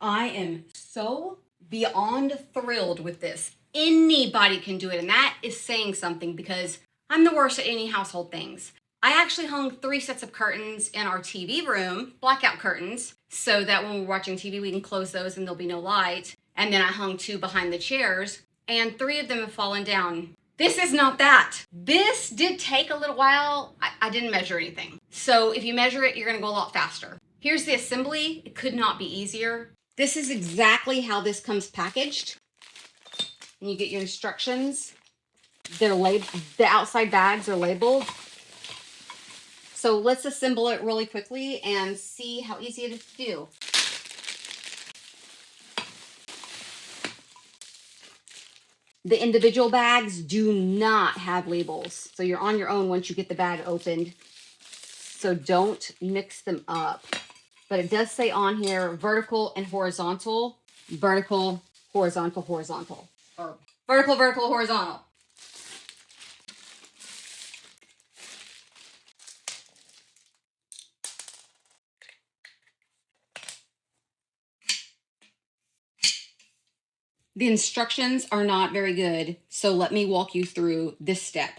I am so beyond thrilled with this. Anybody can do it, and that is saying something because I'm the worst at any household things. I actually hung 3 sets of curtains in our TV room, blackout curtains, so that when we're watching TV, we can close those and there'll be no light. And then I hung 2 behind the chairs, and 3 of them have fallen down. This is not that. This did take a little while. I didn't measure anything. So if you measure it, you're gonna go a lot faster. Here's the assembly. It could not be easier. This is exactly how this comes packaged. And you get your instructions. They're labeled, the outside bags are labeled. So let's assemble it really quickly and see how easy it is to do. The individual bags do not have labels. So you're on your own once you get the bag opened. So don't mix them up. But it does say on here vertical and horizontal. Vertical, horizontal, horizontal. Or vertical, vertical, horizontal. The instructions are not very good, so let me walk you through this step.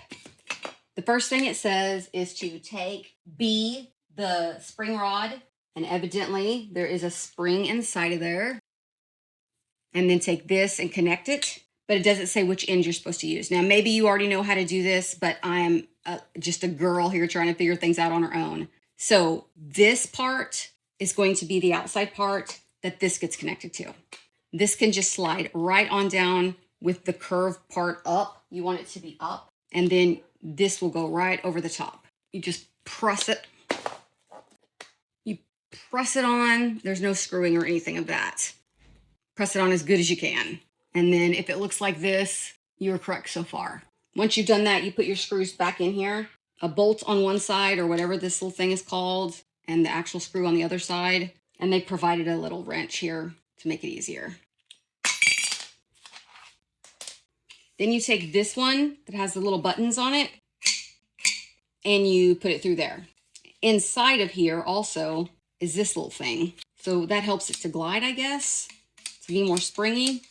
The first thing it says is to take B, the spring rod, and evidently there is a spring inside of there. And then take this and connect it, but it doesn't say which end you're supposed to use. Now, maybe you already know how to do this, but I'm just a girl here trying to figure things out on her own. So this part is going to be the outside part that this gets connected to. This can just slide right on down with the curved part up. You want it to be up. And then this will go right over the top. You just press it. You press it on. There's no screwing or anything of that. Press it on as good as you can. And then if it looks like this, you're correct so far. Once you've done that, you put your screws back in here. A bolt on one side or whatever this little thing is called, and the actual screw on the other side. And they provided a little wrench here to make it easier. Then you take this one that has the little buttons on it and you put it through there. Inside of here also is this little thing. So that helps it to glide, I guess, to be more springy.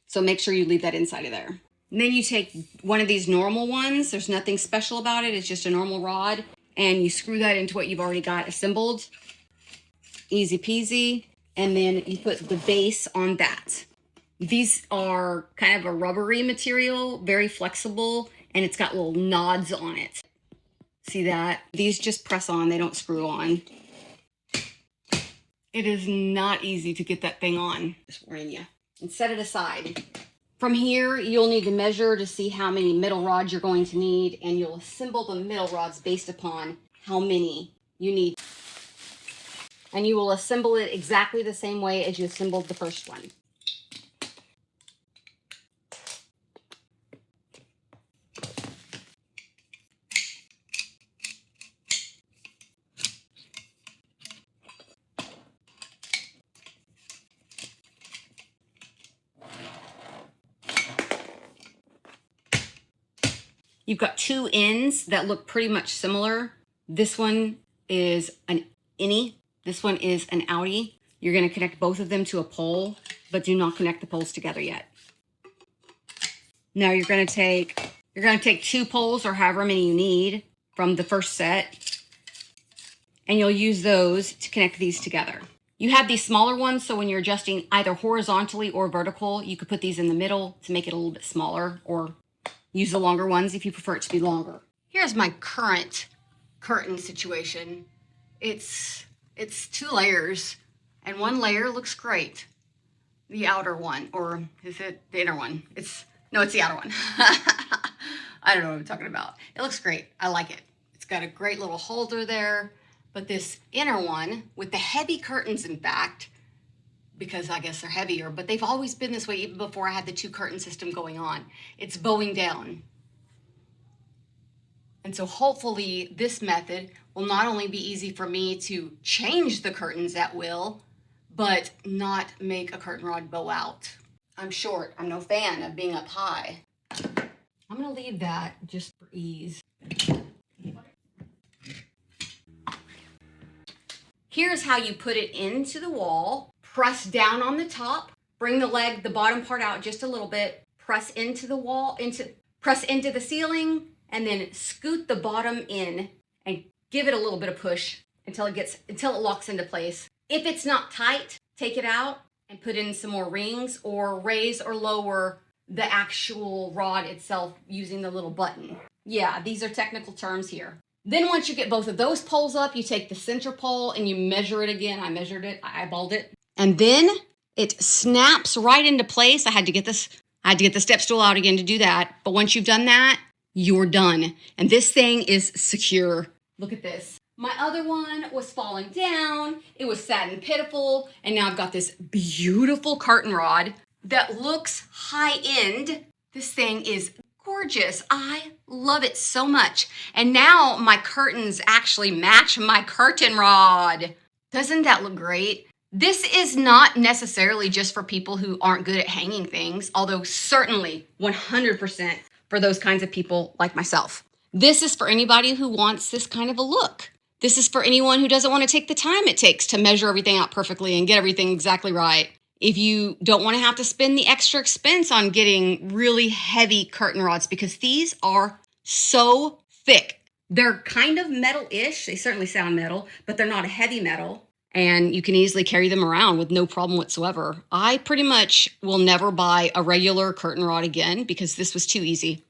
So make sure you leave that inside of there. And then you take one of these normal ones. There's nothing special about it. It's just a normal rod. And you screw that into what you've already got assembled. Easy peasy. And then you put the base on that. These are kind of a rubbery material, very flexible, and it's got little nods on it. See that? These just press on, they don't screw on. It is not easy to get that thing on. Just warning you. And set it aside. From here, you'll need to measure to see how many middle rods you're going to need, and you'll assemble the middle rods based upon how many you need. And you will assemble it exactly the same way as you assembled the first one. You've got 2 ends that look pretty much similar. This one is an innie. This one is an outie. You're going to connect both of them to a pole, but do not connect the poles together yet. Now you're going to take 2 poles or however many you need from the first set, and you'll use those to connect these together. You have these smaller ones, so when you're adjusting either horizontally or vertical, you could put these in the middle to make it a little bit smaller, or use the longer ones if you prefer it to be longer. Here's my current curtain situation. It's 2 layers, and one layer looks great. The outer one, or is it the inner one? No, it's the outer one. I don't know what I'm talking about. It looks great. I like it. It's got a great little holder there, but this inner one with the heavy curtains, in fact, because I guess they're heavier, but they've always been this way even before I had the 2 curtain system going on. It's bowing down. And so hopefully this method will not only be easy for me to change the curtains at will, but not make a curtain rod bow out. I'm short. I'm no fan of being up high. I'm gonna leave that just for ease. Here's how you put it into the wall. press down on the top, bring the bottom part out just a little bit, press into the wall, press into the ceiling, and then scoot the bottom in and give it a little bit of push until it locks into place. If it's not tight, take it out and put in some more rings or raise or lower the actual rod itself using the little button. Yeah, these are technical terms here. Then once you get both of those poles up, you take the center pole and you measure it again. I measured it, I eyeballed it. And then it snaps right into place. I had to get the step stool out again to do that. But once you've done that, you're done. And this thing is secure. Look at this. My other one was falling down. It was sad and pitiful. And now I've got this beautiful curtain rod that looks high end. This thing is gorgeous. I love it so much. And now my curtains actually match my curtain rod. Doesn't that look great? This is not necessarily just for people who aren't good at hanging things, although certainly 100% for those kinds of people like myself. This is for anybody who wants this kind of a look. This is for anyone who doesn't want to take the time it takes to measure everything out perfectly and get everything exactly right. If you don't want to have to spend the extra expense on getting really heavy curtain rods, because these are so thick. They're kind of metal-ish. They certainly sound metal, but they're not a heavy metal. And you can easily carry them around with no problem whatsoever. I pretty much will never buy a regular curtain rod again because this was too easy.